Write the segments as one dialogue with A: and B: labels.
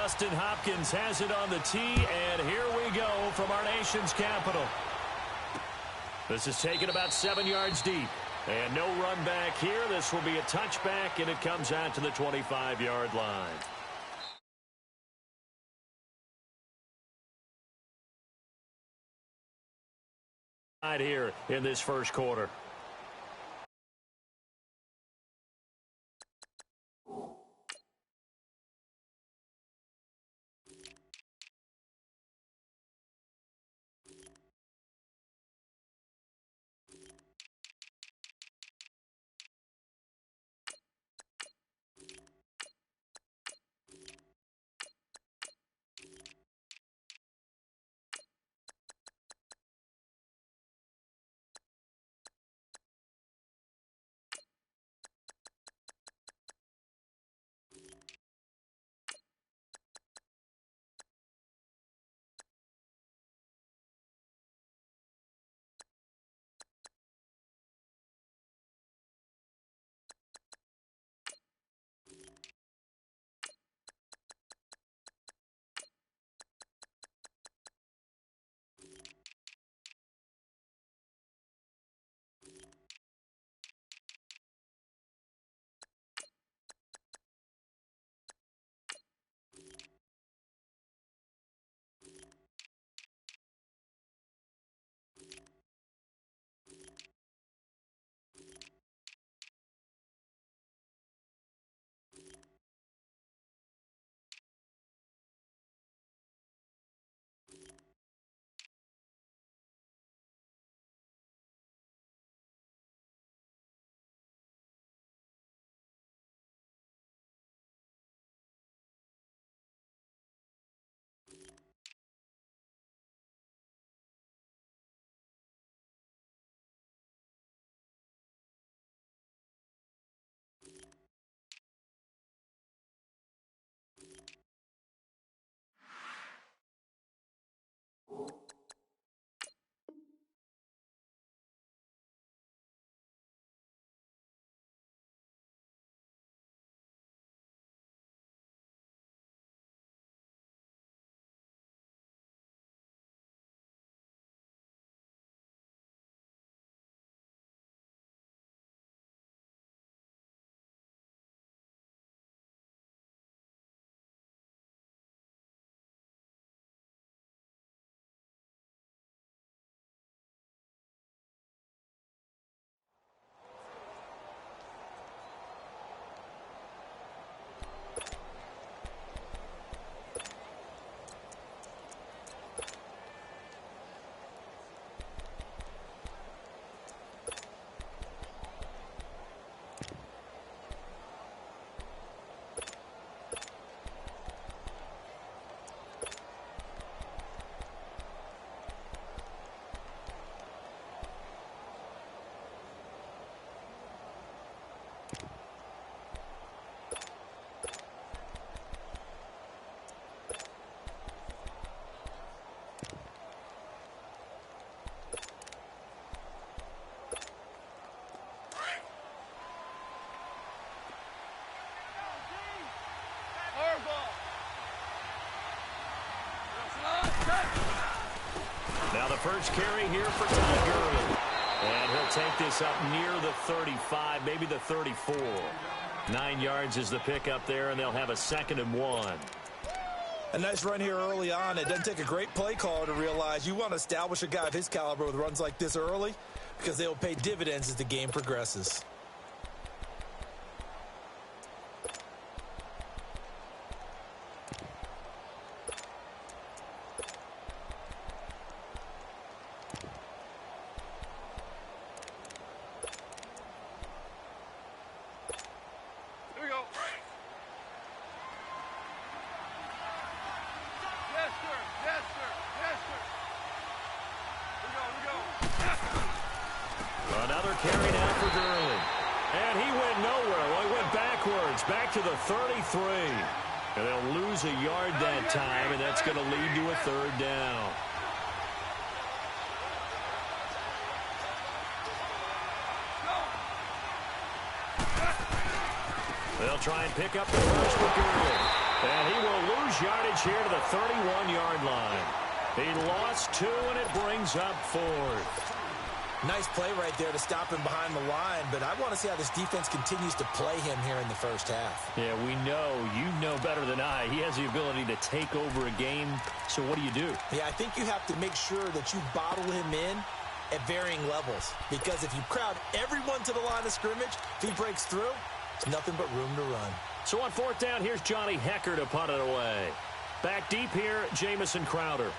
A: Dustin Hopkins has it on the tee, and here we go from our nation's capital. This is taken about 7 yards deep. And no run back here. This will be a touchback, and it comes out to the 25-yard line. Right here in this first quarter. Now the first carry here for Todd Gurley. And he'll take this up near the 35, maybe the 34. 9 yards is the pickup there, and they'll have a 2nd and 1.
B: A nice run here early on. It doesn't take a great play caller to realize you want to establish a guy of his caliber with runs like this early because they will pay dividends as the game progresses.
A: Another carry now for Gurley. And he went nowhere. Well, he went backwards, back to the 33. And they'll lose a yard that time, and that's going to lead to a 3rd down. They'll try and pick up the first for Gurley. And he will lose yardage here to the 31-yard line. He lost 2, and it brings up 4th.
B: Nice play right there to stop him behind the line, but I want to see how this defense continues to play him here in the first half.
A: Yeah, we know. You know better than I. He has the ability to take over a game, so what do you do?
B: Yeah, I think you have to make sure that you bottle him in at varying levels, because if you crowd everyone to the line of scrimmage, if he breaks through, it's nothing but room to run.
A: So on 4th down, here's Johnny Hecker to punt it away. Back deep here, Jamison Crowder.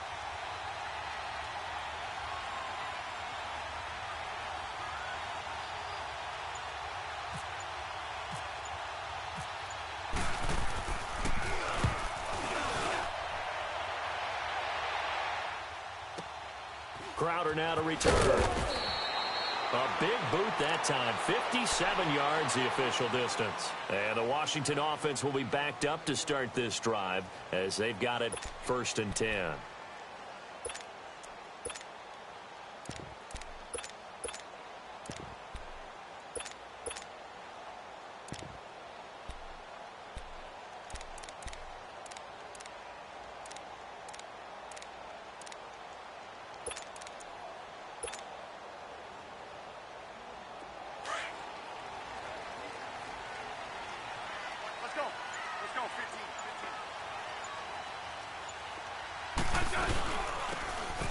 A: Crowder now to return. A big boot that time. 57 yards the official distance. And the Washington offense will be backed up to start this drive as they've got it 1st and 10.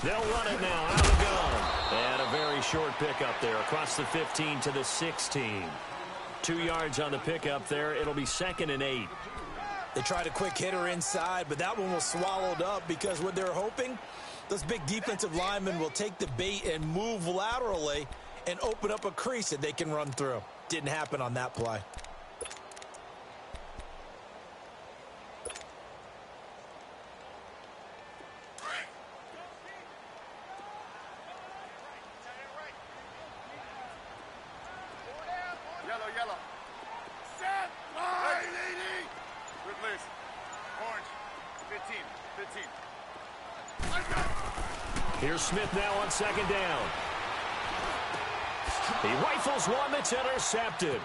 A: They'll run it now, out of the gun. And a very short pickup there across the 15 to the 16. 2 yards on the pickup there. It'll be 2nd and 8.
B: They tried a quick hitter inside, but that one was swallowed up because what they're hoping, those big defensive linemen will take the bait and move laterally and open up a crease that they can run through. Didn't happen on that play.
A: Here's Smith now on 2nd down. He rifles one that's intercepted.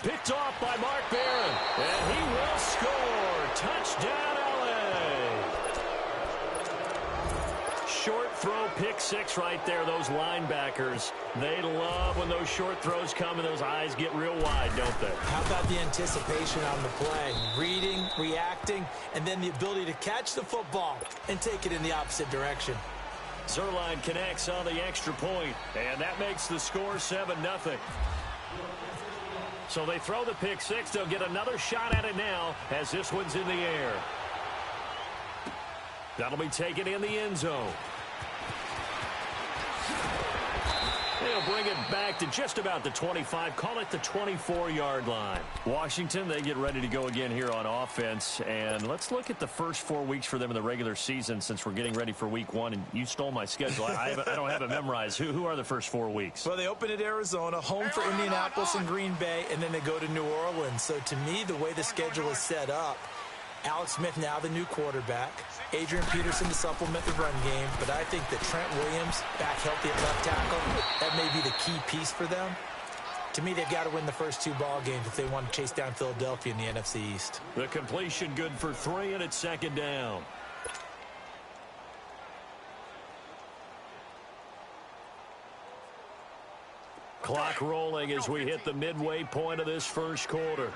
A: Picked off by Mark Barron. And he will score. Touchdown, LA. Short throw, pick 6 right there. Those linebackers, they love when those short throws come and those eyes get real wide, don't they?
B: How about the anticipation on the play? Reading, reacting, and then the ability to catch the football and take it in the opposite direction.
A: Zerline connects on the extra point, and that makes the score 7-0. So they throw the pick 6. They'll get another shot at it now as this one's in the air. That'll be taken in the end zone. They'll bring it back to just about the 25, call it the 24-yard line. Washington, they get ready to go again here on offense. And let's look at the first 4 weeks for them in the regular season since we're getting ready for week 1. And you stole my schedule. I don't have it memorized. Who are the first 4 weeks?
B: Well, they open at Arizona, home for Indianapolis and Green Bay, and then they go to New Orleans. So to me, the way the schedule is set up, Alex Smith now the new quarterback, Adrian Peterson to supplement the run game, but I think that Trent Williams back healthy at left tackle, that may be the key piece for them. To me, they've got to win the first 2 ball games if they want to chase down Philadelphia in the NFC East.
A: The completion good for 3, and it's 2nd down. Clock rolling as we hit the midway point of this first quarter.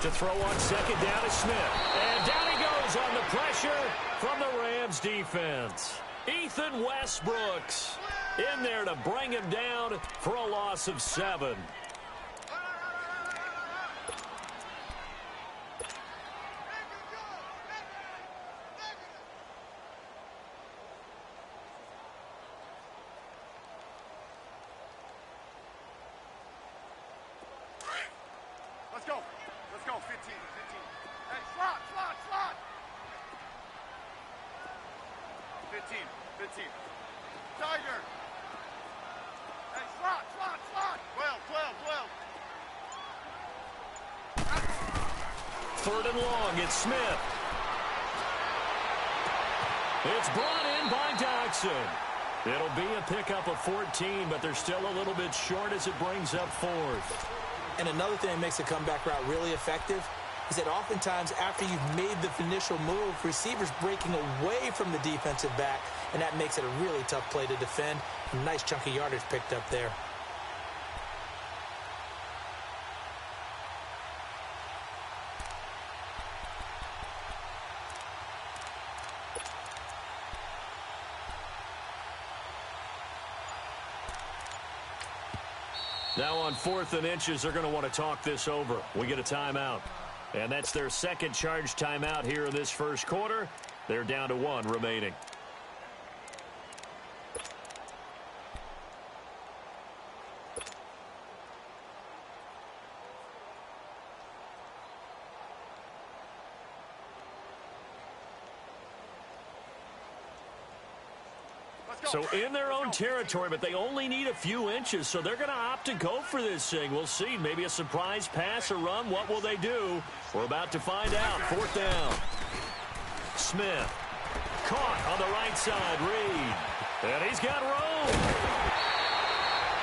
A: To throw on 2nd down is Smith. And down he goes on the pressure from the Rams defense. Ethan Westbrooks in there to bring him down for a loss of 7.
C: Let's go, 15. Hey, slot. 15. Tiger. Hey, slot. 12.
A: 3rd and long, it's Smith. It's brought in by Dodson. It'll be a pickup of 14, but they're still a little bit short as it brings up fourth.
B: And another thing that makes a comeback route really effective is that oftentimes after you've made the initial move, receivers breaking away from the defensive back, and that makes it a really tough play to defend. A nice chunk of yardage picked up there.
A: Now on 4th and inches, they're going to want to talk this over. We get a timeout. And that's their second charge timeout here in this first quarter. They're down to 1 remaining. So in their own territory, but they only need a few inches, so they're going to opt to go for this thing. We'll see. Maybe a surprise pass or run. What will they do? We're about to find out. 4th down. Smith. Caught on the right side. Reed. And he's got room.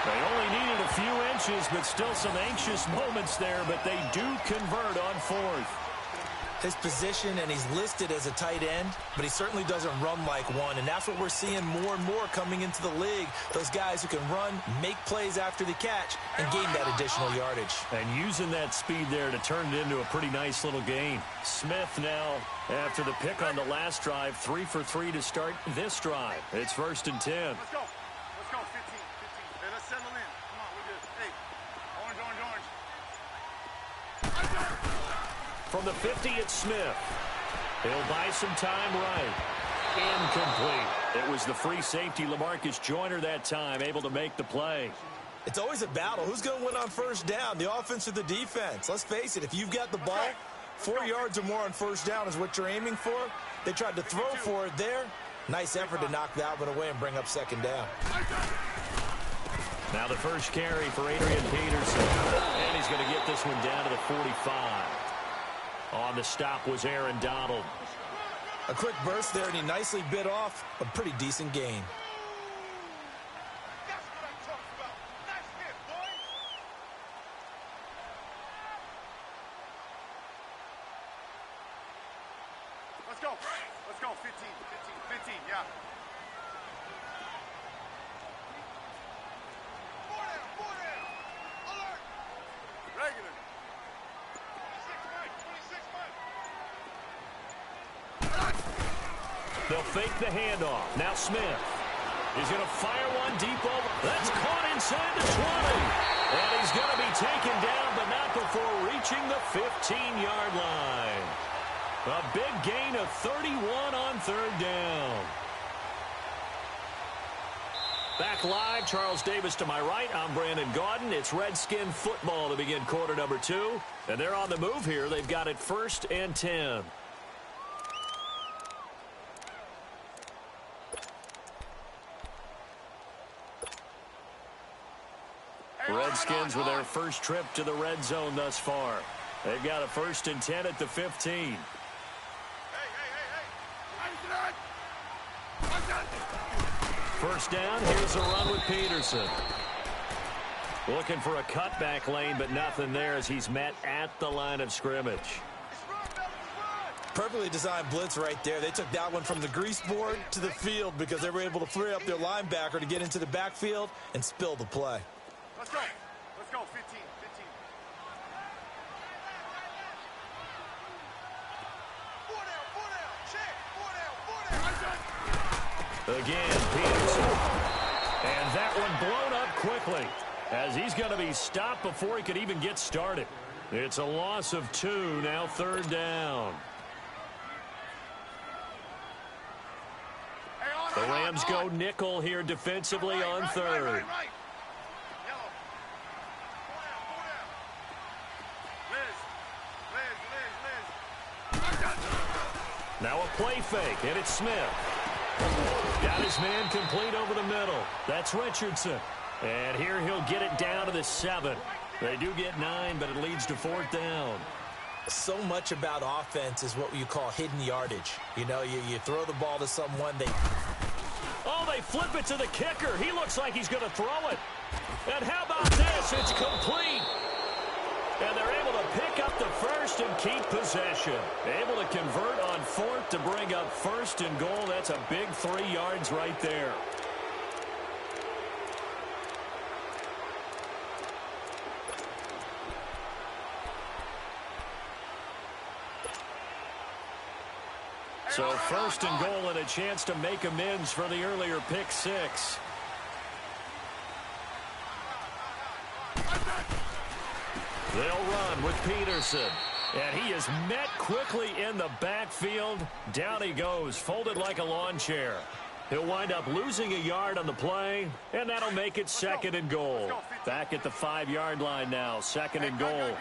A: They only needed a few inches, but still some anxious moments there, but they do convert on 4th.
B: His position, and he's listed as a tight end, but he certainly doesn't run like one, and that's what we're seeing more and more coming into the league. Those guys who can run, make plays after the catch, and gain that additional yardage.
A: And using that speed there to turn it into a pretty nice little gain. Smith now, after the pick on the last drive, 3 for 3 to start this drive. It's 1st and 10.
C: Let's go. Let's go. 15. Hey, let's settle in. Come on, we're good. Hey, orange.
A: From the 50, it's Smith. He'll buy some time right. Incomplete. It was the free safety, LaMarcus Joyner, that time, able to make the play.
B: It's always a battle. Who's going to win on 1st down, the offense or the defense? Let's face it, if you've got the ball, 4 yards or more on 1st down is what you're aiming for. They tried to throw for it there. Nice effort to knock that one away and bring up 2nd down.
A: Now the first carry for Adrian Peterson. And he's going to get this one down to the 45. On the stop was Aaron Donald.
B: A quick burst there, and he nicely bit off a pretty decent gain.
C: That's what I'm talking about. Nice hit, boy. Let's go. 15, yeah. 4 down. Alert. Regular. 26 Mike.
A: They'll fake the handoff. Now Smith. He's going to fire one deep over. That's caught inside the 20. And he's going to be taken down, but not before reaching the 15-yard line. A big gain of 31 on 3rd down. Back live, Charles Davis to my right. I'm Brandon Gaudin. It's Redskin football to begin quarter number 2. And they're on the move here. They've got it 1st and 10. Redskins with their first trip to the red zone thus far. They've got a 1st and 10 at the 15. First down, here's a run with Peterson. Looking for a cutback lane, but nothing there as he's met at the line of scrimmage.
B: Perfectly designed blitz right there. They took that one from the grease board to the field because they were able to free up their linebacker to get into the backfield and spill the play.
C: Let's go. 15.
A: Again, Peterson. And that one blown up quickly as he's going to be stopped before he could even get started. It's a loss of 2, now 3rd down. The Rams go nickel here defensively on 3rd. Now a play fake, and it's Smith. Got his man complete over the middle. That's Richardson. And here he'll get it down to the 7. They do get 9, but it leads to 4th down.
B: So much about offense is what you call hidden yardage. You know, you throw the ball to someone,
A: Oh, they flip it to the kicker. He looks like he's going to throw it. And how about this? It's complete. And they're able to pick up the first and keep possession. Able to convert on fourth to bring up first and goal. That's a big 3 yards right there. So first and goal and a chance to make amends for the earlier pick 6. They'll run with Peterson. And he is met quickly in the backfield. Down he goes, folded like a lawn chair. He'll wind up losing a yard on the play, and that'll make it second and goal. Back at the 5-yard line now, second and goal.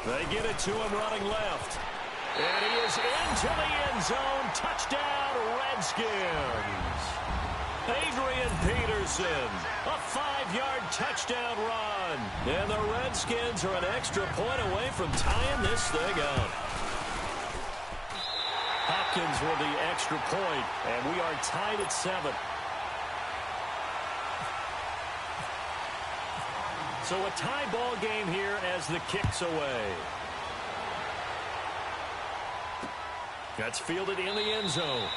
A: They get it to him running left. And he is into the end zone. Touchdown, Redskins. Adrian Peterson, a 5-yard touchdown run. And the Redskins are an extra point away from tying this thing up. Hopkins with the extra point, and we are tied at 7. So a tie ball game here as the kick's away. That's fielded in the end zone.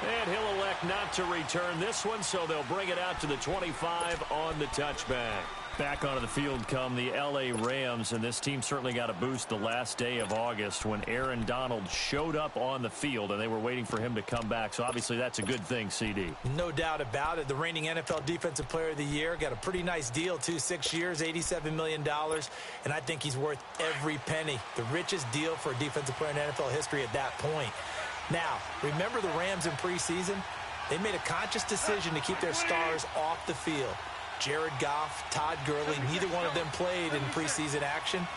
A: And he'll elect not to return this one, so they'll bring it out to the 25 on the touchback. Back onto the field come the L.A. Rams, and this team certainly got a boost the last day of August when Aaron Donald showed up on the field, and they were waiting for him to come back. So obviously that's a good thing, CD.
B: No doubt about it. The reigning NFL Defensive Player of the Year got a pretty nice deal, too. 6 years, $87 million, and I think he's worth every penny. The richest deal for a defensive player in NFL history at that point. Now, remember the Rams in preseason? They made a conscious decision to keep their stars off the field. Jared Goff, Todd Gurley, neither one of them played in preseason action.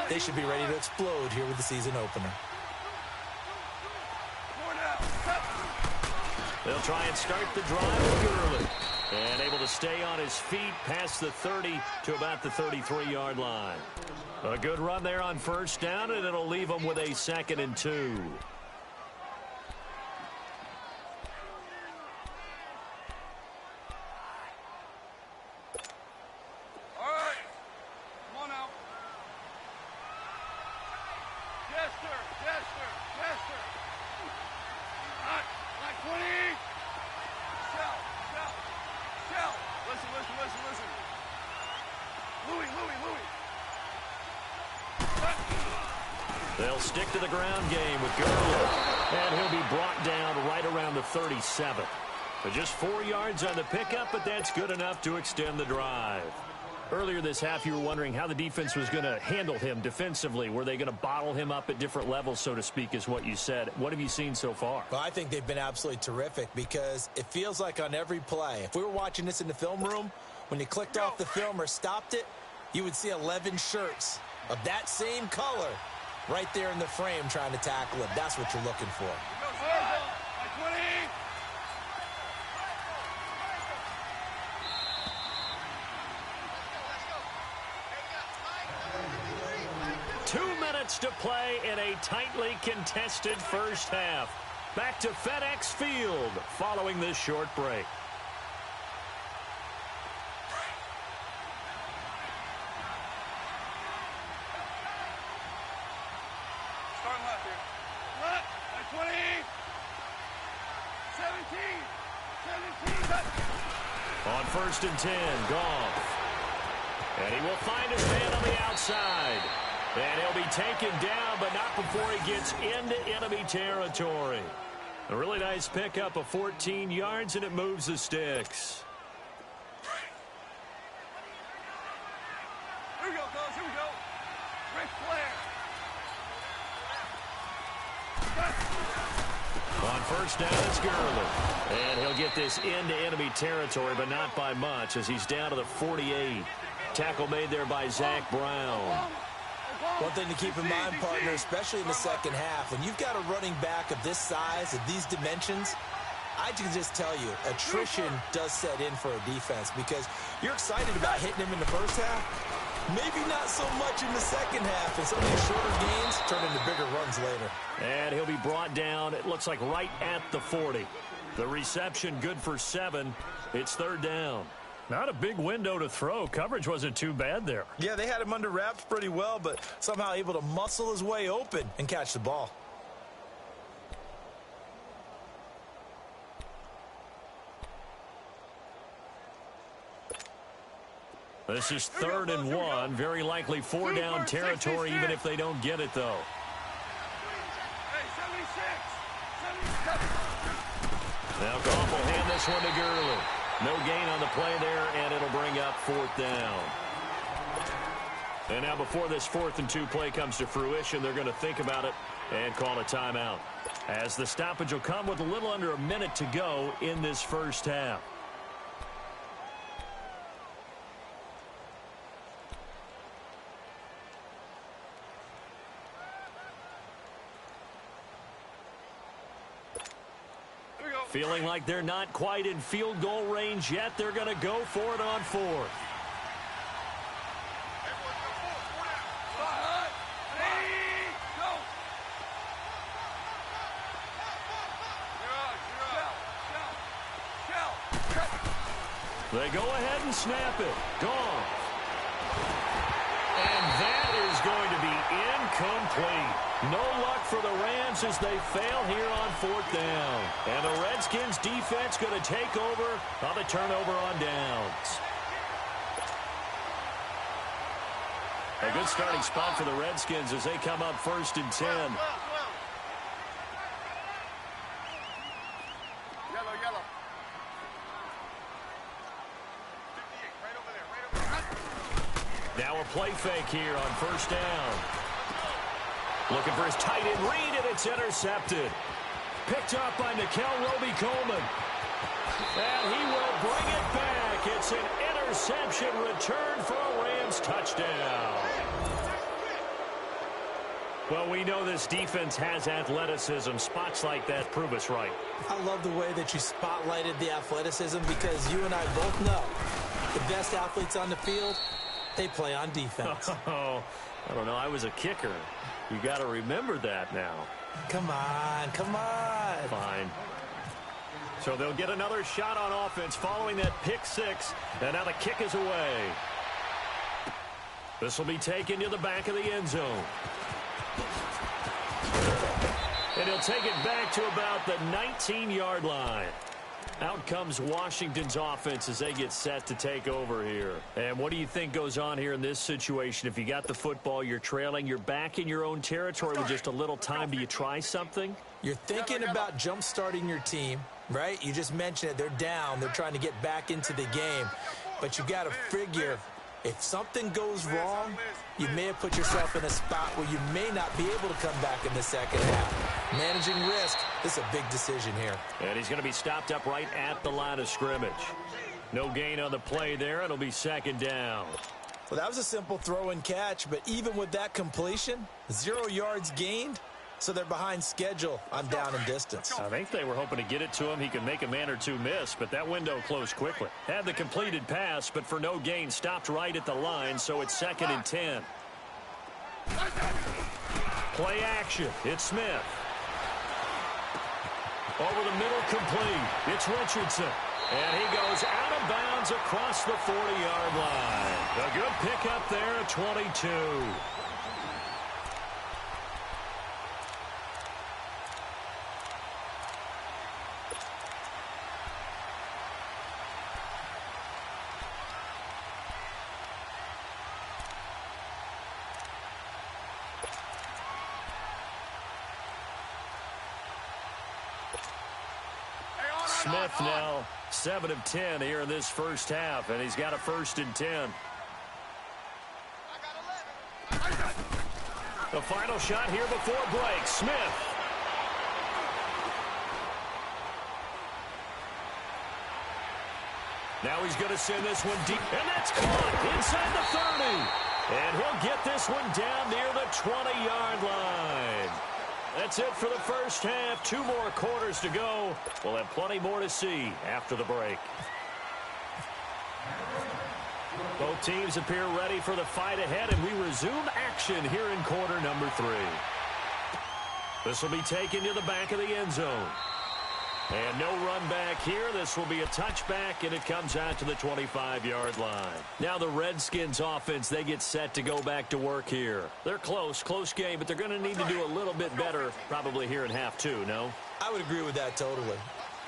B: They should be ready to explode here with the season opener.
A: They'll try and start the drive with Gurley. And able to stay on his feet past the 30 to about the 33-yard line. A good run there on first down, and it'll leave them with a 2nd and 2. They'll stick to the ground game with Gurley. And he'll be brought down right around the 37. So just 4 yards on the pickup, but that's good enough to extend the drive. Earlier this half, you were wondering how the defense was going to handle him defensively. Were they going to bottle him up at different levels, so to speak, is what you said. What have you seen so far?
B: Well, I think they've been absolutely terrific because it feels like on every play, if we were watching this in the film room, when you clicked off the film or stopped it, you would see 11 shirts of that same color right there in the frame trying to tackle him. That's what you're looking for.
A: 2 minutes to play in a tightly contested first half. Back to FedEx Field following this short break.
C: Starting left here. Left. 20. 17. 17.
A: On 1st and 10, Goff. And he will find his man on the outside. And he'll be taken down, but not before he gets into enemy territory. A really nice pickup of 14 yards, and it moves the sticks.
C: Here we go, fellas. Here we go. Ric Flair.
A: On first down, it's Gurley. And he'll get this into enemy territory, but not by much as he's down to the 48. Tackle made there by Zach Brown.
B: One thing to keep in mind, partner, especially in the second half, when you've got a running back of this size, of these dimensions, I can just tell you, attrition does set in for a defense because you're excited about hitting him in the first half. Maybe not so much in the second half, and some of these shorter gains turn into bigger runs later.
A: And he'll be brought down, it looks like right at the 40. The reception good for 7. It's third down. Not a big window to throw. Coverage wasn't too bad there.
B: Yeah, they had him under wraps pretty well, but somehow able to muscle his way open and catch the ball.
A: This is 3rd and 1. Very likely 4-down territory, even if they don't get it, though. Now Goff will hand this one to Gurley. No gain on the play there, and it'll bring up 4th down. And now before this 4th and 2 play comes to fruition, they're going to think about it and call a timeout, as the stoppage will come with a little under a minute to go in this first half. Feeling like they're not quite in field goal range yet. They're going to go for it on 4th. They go ahead and snap it. Gone. And that is going to be incomplete. No luck for the Rams as they fail here on 4th down. And the Redskins defense going to take over on the turnover on downs. A good starting spot for the Redskins as they come up 1st and 10.
C: Yellow.
A: Now a play fake here on 1st down. Looking for his tight end read, and it's intercepted. Picked up by Nikel Roby-Coleman. And he will bring it back. It's an interception return for a Rams touchdown. Well, we know this defense has athleticism. Spots like that prove us right.
B: I love the way that you spotlighted the athleticism because you and I both know the best athletes on the field, they play on defense.
A: Oh, I don't know. I was a kicker. You got to remember that now.
B: Come on.
A: Fine. So they'll get another shot on offense following that pick 6. And now the kick is away. This will be taken to the back of the end zone. And he'll take it back to about the 19-yard line. Out comes Washington's offense as they get set to take over here. And what do you think goes on here in this situation? If you got the football, you're trailing, you're back in your own territory with just a little time. Do you try something?
B: You're thinking about jump-starting your team, right? You just mentioned it. They're down. They're trying to get back into the game. But you got to figure if something goes wrong, you may have put yourself in a spot where you may not be able to come back in the second half. Managing risk, this is a big decision here.
A: And he's going to be stopped up right at the line of scrimmage. No gain on the play there. It'll be 2nd down.
B: Well, that was a simple throw and catch, but even with that completion, 0 yards gained, so they're behind schedule on down and distance.
A: I think they were hoping to get it to him. He could make a man or two miss, but that window closed quickly. Had the completed pass, but for no gain, stopped right at the line, so it's 2nd and 10. Play action. It's Smith. Over the middle, complete. It's Richardson. And he goes out of bounds across the 40-yard line. A good pickup there at 22. Smith now 7 of 10 here in this first half, and he's got a 1st and 10. The final shot here before break. Smith. Now he's going to send this one deep, and that's caught inside the 30. And he'll get this one down near the 20-yard line. That's it for the first half. 2 more quarters to go. We'll have plenty more to see after the break. Both teams appear ready for the fight ahead, and we resume action here in quarter number 3. This will be taken to the back of the end zone. And no run back here. This will be a touchback, and it comes out to the 25-yard line. Now the Redskins offense, they get set to go back to work here. They're close game, but they're going to need to do a little bit better probably here in half 2, no?
B: I would agree with that totally.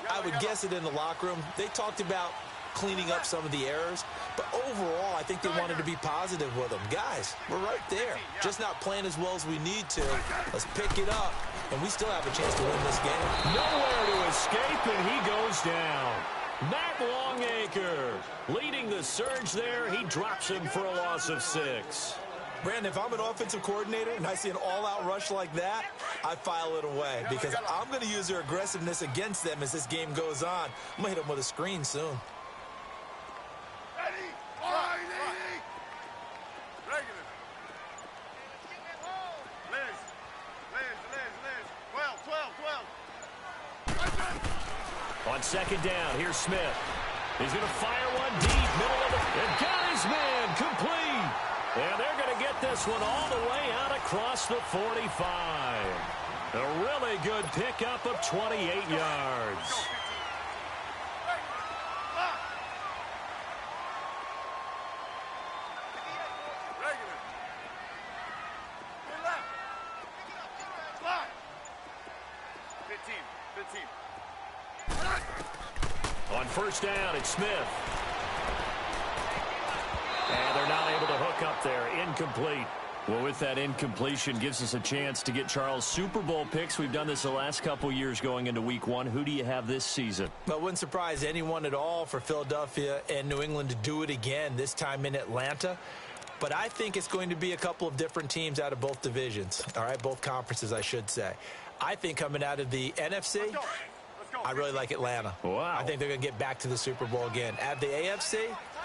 B: I would guess it in the locker room. They talked about cleaning up some of the errors, but overall, I think they wanted to be positive with them. Guys, we're right there. Just not playing as well as we need to. Let's pick it up, and we still have a chance to win this game.
A: Nowhere to escape, and he goes down. Matt Longacre leading the surge there. He drops him for a loss of 6.
B: Brandon, if I'm an offensive coordinator and I see an all-out rush like that, I file it away because I'm going to use their aggressiveness against them as this game goes on. I'm going to hit them with a screen soon.
A: On second down, here's Smith. He's going to fire one deep, middle of the... And got his man, complete. And they're going to get this one all the way out across the 45. A really good pickup of 28 yards. On first down, it's Smith. And they're not able to hook up there. Incomplete. Well, with that incompletion, gives us a chance to get Charles Super Bowl picks. We've done this the last couple years going into week 1. Who do you have this season?
B: Well, it wouldn't surprise anyone at all for Philadelphia and New England to do it again, this time in Atlanta. But I think it's going to be a couple of different teams out of both divisions. All right, both conferences, I should say. I think coming out of the NFC, I really like Atlanta.
A: Wow.
B: I think they're going to get back to the Super Bowl again. At the AFC,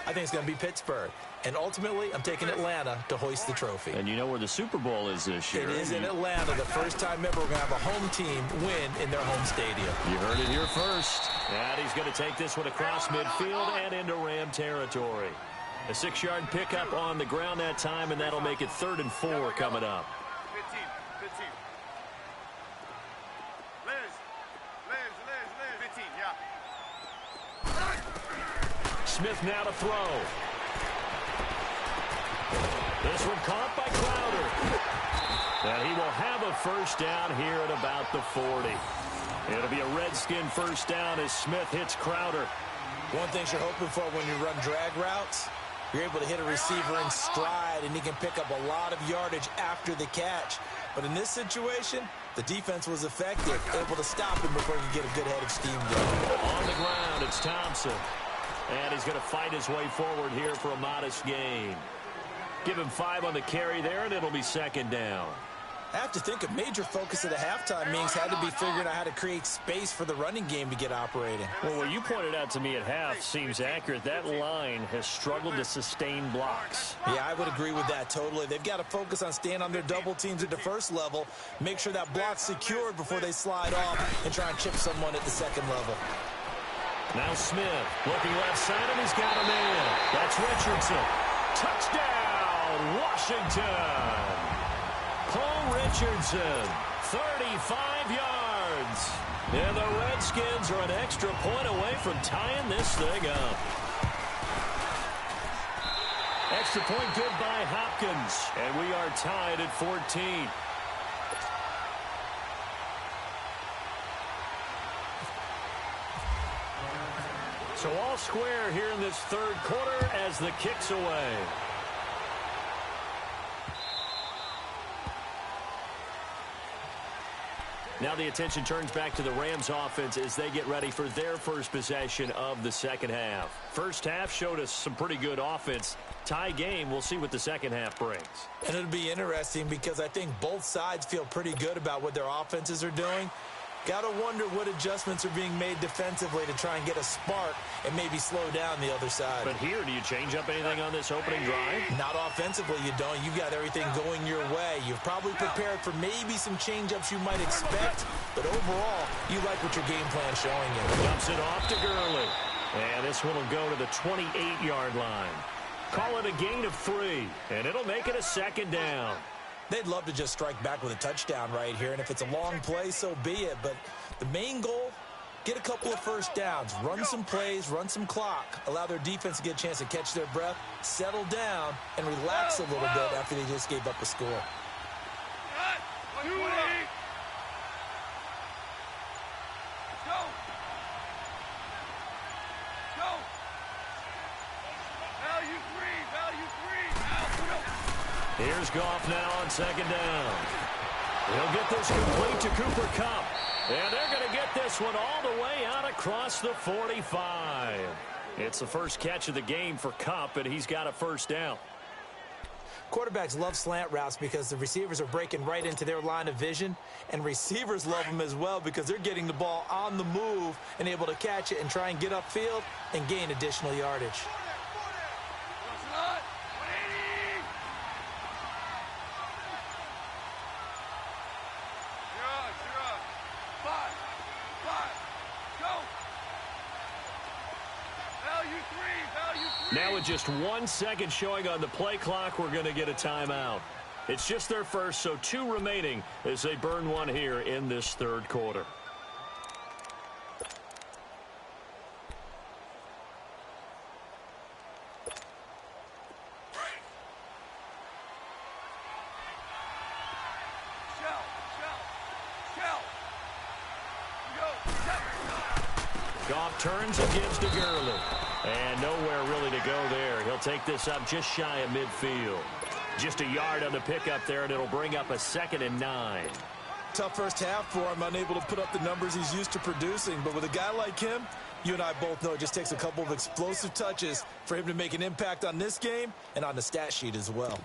B: I think it's going to be Pittsburgh. And ultimately, I'm taking Atlanta to hoist the trophy.
A: And you know where the Super Bowl is this year.
B: It is in Atlanta. The first time ever we're going to have a home team win in their home stadium.
A: You heard it here first. And he's going to take this one across midfield and into Ram territory. A 6-yard pickup on the ground that time, and that'll make it 3rd and 4 coming up.
C: 15.
A: Smith now to throw. This one caught by Crowder. And he will have a first down here at about the 40. It'll be a Redskin first down as Smith hits Crowder.
B: One thing you're hoping for when you run drag routes, you're able to hit a receiver in stride, and he can pick up a lot of yardage after the catch. But in this situation, the defense was effective, able to stop him before he could get a good head of steam going.
A: On the ground, it's Thompson. And he's going to fight his way forward here for a modest gain. Give him 5 on the carry there, and it'll be 2nd down.
B: I have to think a major focus of the halftime meetings had to be figuring out how to create space for the running game to get operating.
A: Well, what you pointed out to me at half seems accurate. That line has struggled to sustain blocks.
B: Yeah, I would agree with that totally. They've got to focus on staying on their double teams at the first level, make sure that block's secured before they slide off and try and chip someone at the second level.
A: Now Smith looking left side, and he's got a man. That's Richardson. Touchdown, Washington. Paul Richardson, 35 yards. And the Redskins are an extra point away from tying this thing up. Extra point good by Hopkins. And we are tied at 14. So all square here in this 3rd quarter as the kick's away. Now the attention turns back to the Rams offense as they get ready for their first possession of the 2nd half. First half showed us some pretty good offense. Tie game, we'll see what the 2nd half brings.
B: And it'll be interesting because I think both sides feel pretty good about what their offenses are doing. Got to wonder what adjustments are being made defensively to try and get a spark and maybe slow down the other side.
A: But here, do you change up anything on this opening drive?
B: Not offensively, you don't. You've got everything going your way. You've probably prepared for maybe some change-ups you might expect, but overall, you like what your game plan's showing you.
A: Dumps it off to Gurley. And this one will go to the 28-yard line. Call it a gain of 3, and it'll make it a second down.
B: They'd love to just strike back with a touchdown right here, and if it's a long play, so be it. But the main goal, get a couple of first downs, run some plays, run some clock, allow their defense to get a chance to catch their breath, settle down, and relax a little bit after they just gave up a score.
A: Here's Goff now on second down. He'll get this complete to Cooper Kupp. And they're going to get this one all the way out across the 45. It's the first catch of the game for Kupp, and he's got a first down.
B: Quarterbacks love slant routes because the receivers are breaking right into their line of vision, and receivers love them as well because they're getting the ball on the move and able to catch it and try and get upfield and gain additional yardage.
A: Now with just 1 second showing on the play clock, we're going to get a timeout. It's just their first, so 2 remaining as they burn one here in this third quarter. Goff turns and gives to Gurley. And nowhere really to go there. He'll take this up just shy of midfield. Just a yard on the pickup there, and it'll bring up a 2nd and 9.
B: Tough first half for him, unable to put up the numbers he's used to producing. But with a guy like him, you and I both know it just takes a couple of explosive touches for him to make an impact on this game and on the stat sheet as well.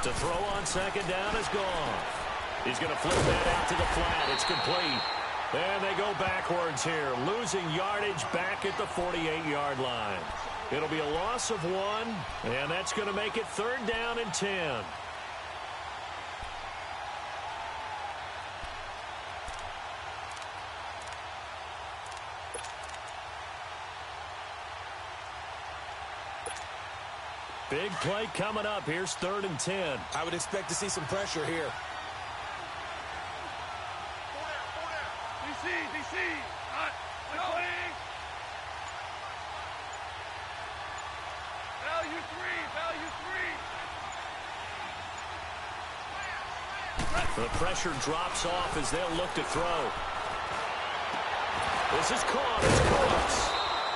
A: To throw on second down is gone. He's going to flip that out to the flat. It's complete. And they go backwards here, losing yardage back at the 48-yard line. It'll be a loss of 1, and that's going to make it 3rd down and 10. Big play coming up. Here's 3rd and 10.
B: I would expect to see some pressure here.
C: DC. Value 3.
A: The pressure drops off as they'll look to throw. This is caught. It's close.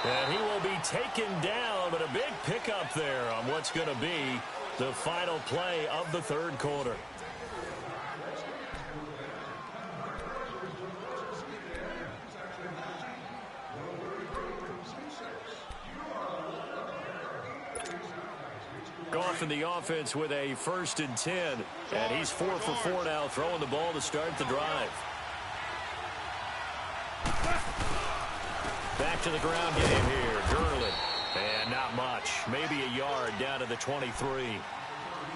A: And he will be taken down, but a big pickup there on what's going to be the final play of the third quarter. Goff in the offense with a 1st and 10, and he's 4 for 4 now, throwing the ball to start the drive. Back to the ground game here. Gurley. And not much. Maybe a yard down to the 23.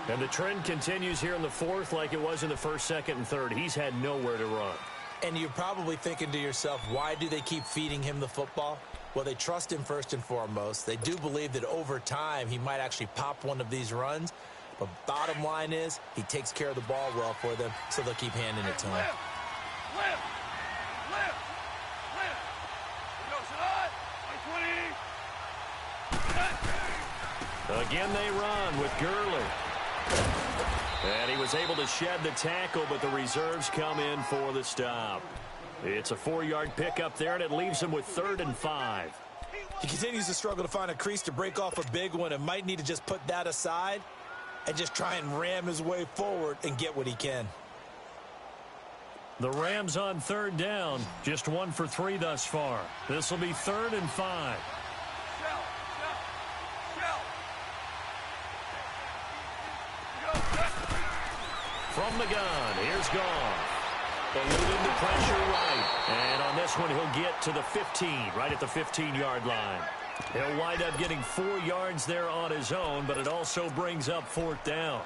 A: And the trend continues here in the 4th like it was in the 1st, 2nd, and 3rd. He's had nowhere to run.
B: And you're probably thinking to yourself, why do they keep feeding him the football? Well, they trust him first and foremost. They do believe that over time he might actually pop one of these runs. But bottom line is he takes care of the ball well for them, so they'll keep handing it to him.
A: Again they run with Gurley. And he was able to shed the tackle, but the reserves come in for the stop. It's a 4-yard pickup there, and it leaves him with 3rd and 5.
B: He continues to struggle to find a crease to break off a big one and might need to just put that aside and just try and ram his way forward and get what he can.
A: The Rams on third down, just 1 for 3 thus far. This will be 3rd and 5. From the gun, here's Goff. Eluding the pressure right. And on this one, he'll get to the 15, right at the 15-yard line. He'll wind up getting 4 yards there on his own, but it also brings up 4th down.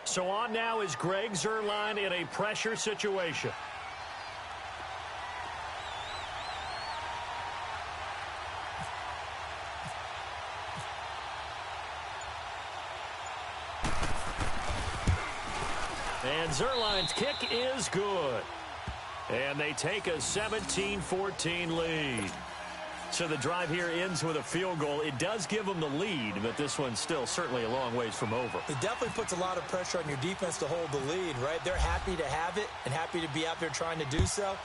A: So on now is Greg Zuerlein in a pressure situation. And Zuerlein's kick is good. And they take a 17-14 lead. So the drive here ends with a field goal. It does give them the lead, but this one's still certainly a long ways from over.
B: It definitely puts a lot of pressure on your defense to hold the lead, right? They're happy to have it and happy to be out there trying to do so.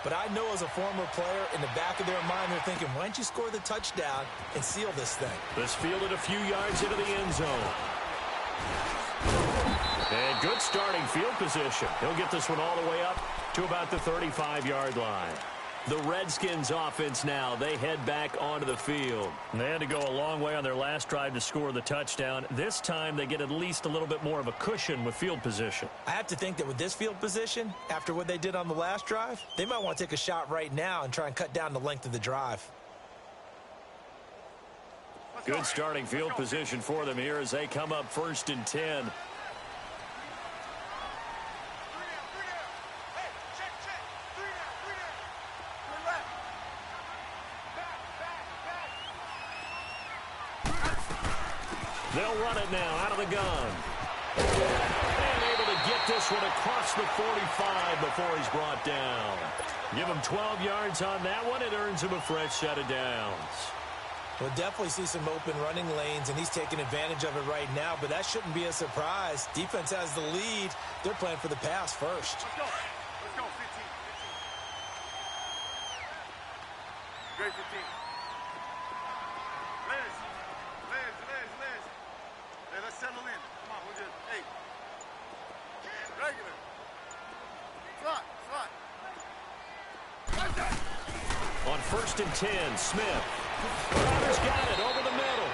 B: But I know as a former player, in the back of their mind, they're thinking, why don't you score the touchdown and seal this thing?
A: This fielded a few yards into the end zone. And good starting field position. He'll get this one all the way up to about the 35-yard line. The Redskins offense now, they head back onto the field. They had to go a long way on their last drive to score the touchdown. This time they get at least a little bit more of a cushion with field position.
B: I have to think that with this field position, after what they did on the last drive, they might want to take a shot right now and try and cut down the length of the drive.
A: Good starting field position for them here as they come up 1st and 10. They'll run it now out of the gun. And able to get this one across the 45 before he's brought down. Give him 12 yards on that one. It earns him a fresh set of downs.
B: We'll definitely see some open running lanes, and he's taking advantage of it right now, but that shouldn't be a surprise. Defense has the lead. They're playing for the pass first.
C: Let's go. Let's go. 15. Great 15. Hey, let's settle in. Come on, we're just, hey. Regular. Slot.
A: On 1st and 10, Smith. Crowder's got it over the middle.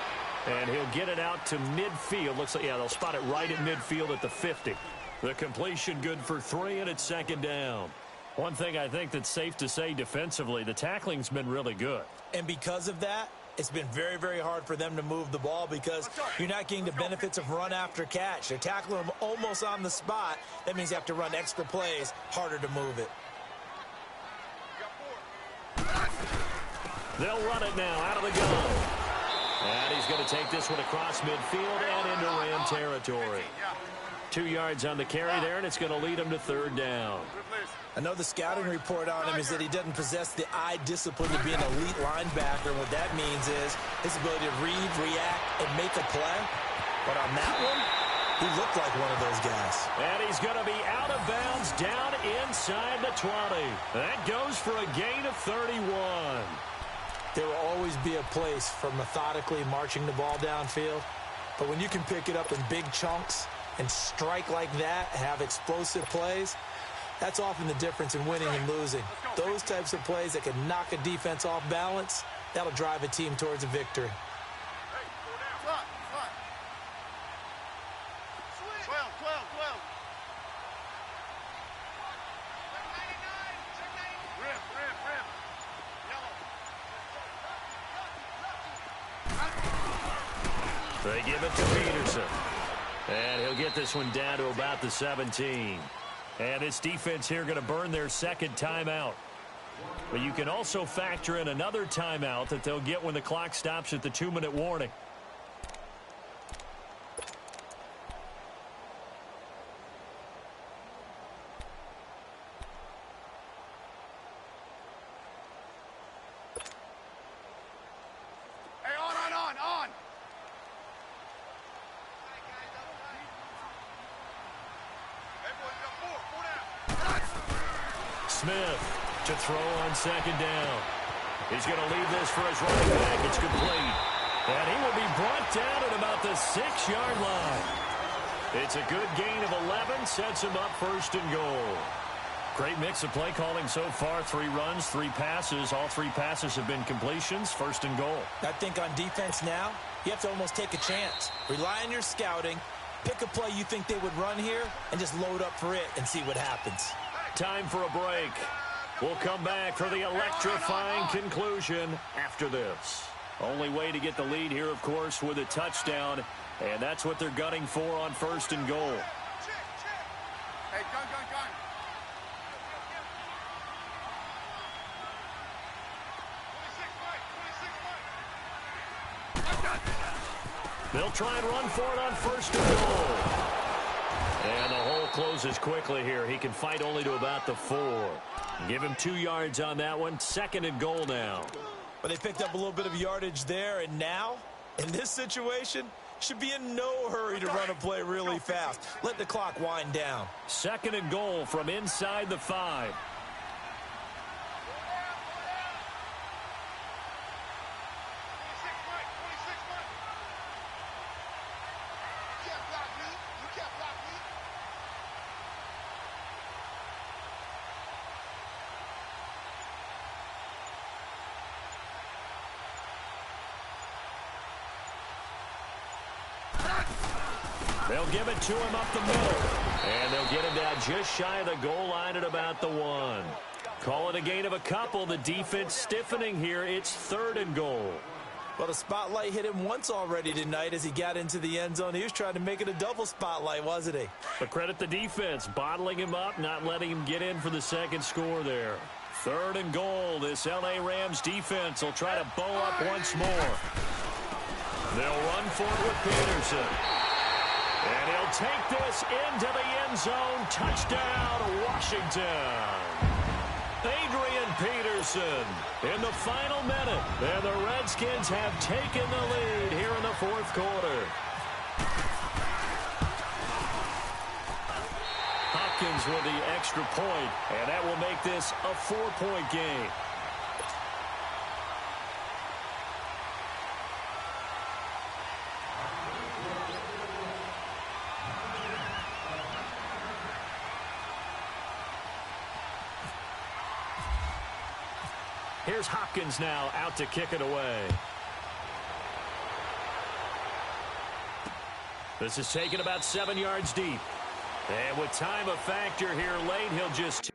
A: And he'll get it out to midfield. Looks like, yeah, they'll spot it right at midfield at the 50. The completion good for 3, and it's 2nd down. One thing I think that's safe to say defensively, the tackling's been really good.
B: And because of that, it's been very, very hard for them to move the ball because you're not getting the benefits of run after catch. They're tackling them almost on the spot. That means you have to run extra plays, harder to move it.
A: They'll run it now out of the gun. And he's going to take this one across midfield and into Ram territory. 2 yards on the carry there, and it's going to lead him to 3rd down.
B: I know the scouting report on him is that he doesn't possess the eye discipline to be an elite linebacker. What that means is his ability to read, react, and make a play. But on that one, he looked like one of those guys.
A: And he's going to be out of bounds down inside the 20. That goes for a gain of 31.
B: There will always be a place for methodically marching the ball downfield. But when you can pick it up in big chunks and strike like that, have explosive plays, that's often the difference in winning and losing. Those types of plays that can knock a defense off balance, that'll drive a team towards a victory.
C: 12.
A: They give it to Peterson. And he'll get this one down to about the 17. And this defense here going to burn their 2nd timeout. But you can also factor in another timeout that they'll get when the clock stops at the 2-minute warning.
C: Hey, on.
A: Smith to throw on 2nd down. He's going to leave this for his running back. It's complete. And he will be brought down at about the 6-yard line. It's a good gain of 11, sets him up first and goal. Great mix of play calling so far. 3 runs, 3 passes. All 3 passes have been completions. First and goal.
B: I think on defense now, you have to almost take a chance. Rely on your scouting. Pick a play you think they would run here and just load up for it and see what happens.
A: Time for a break. We'll come back for the electrifying conclusion after this. Only way to get the lead here, of course, with a touchdown. And that's what they're gunning for on first and goal.
C: Hey, gun.
A: They'll try and run for it on first and goal. And the hole closes quickly here. He can fight only to about the 4. Give him 2 yards on that one. Second and goal now.
B: But they picked up a little bit of yardage there, and now, in this situation, should be in no hurry to run a play really fast. Let the clock wind down.
A: Second and goal from inside the 5. They'll give it to him up the middle. And they'll get him down just shy of the goal line at about the 1. Call it a gain of a couple. The defense stiffening here. It's third and goal.
B: Well, the spotlight hit him once already tonight as he got into the end zone. He was trying to make it a double spotlight, wasn't he?
A: But credit the defense, bottling him up, not letting him get in for the second score there. Third and goal. This L.A. Rams defense will try to bow up once more. They'll run for it with Peterson. And he'll take this into the end zone. Touchdown, Washington. Adrian Peterson in the final minute. And the Redskins have taken the lead here in the fourth quarter. Hopkins with the extra point, and that will make this a 4-point game. Here's Hopkins now out to kick it away. This is taken about 7 yards deep. And with time a factor here late, he'll just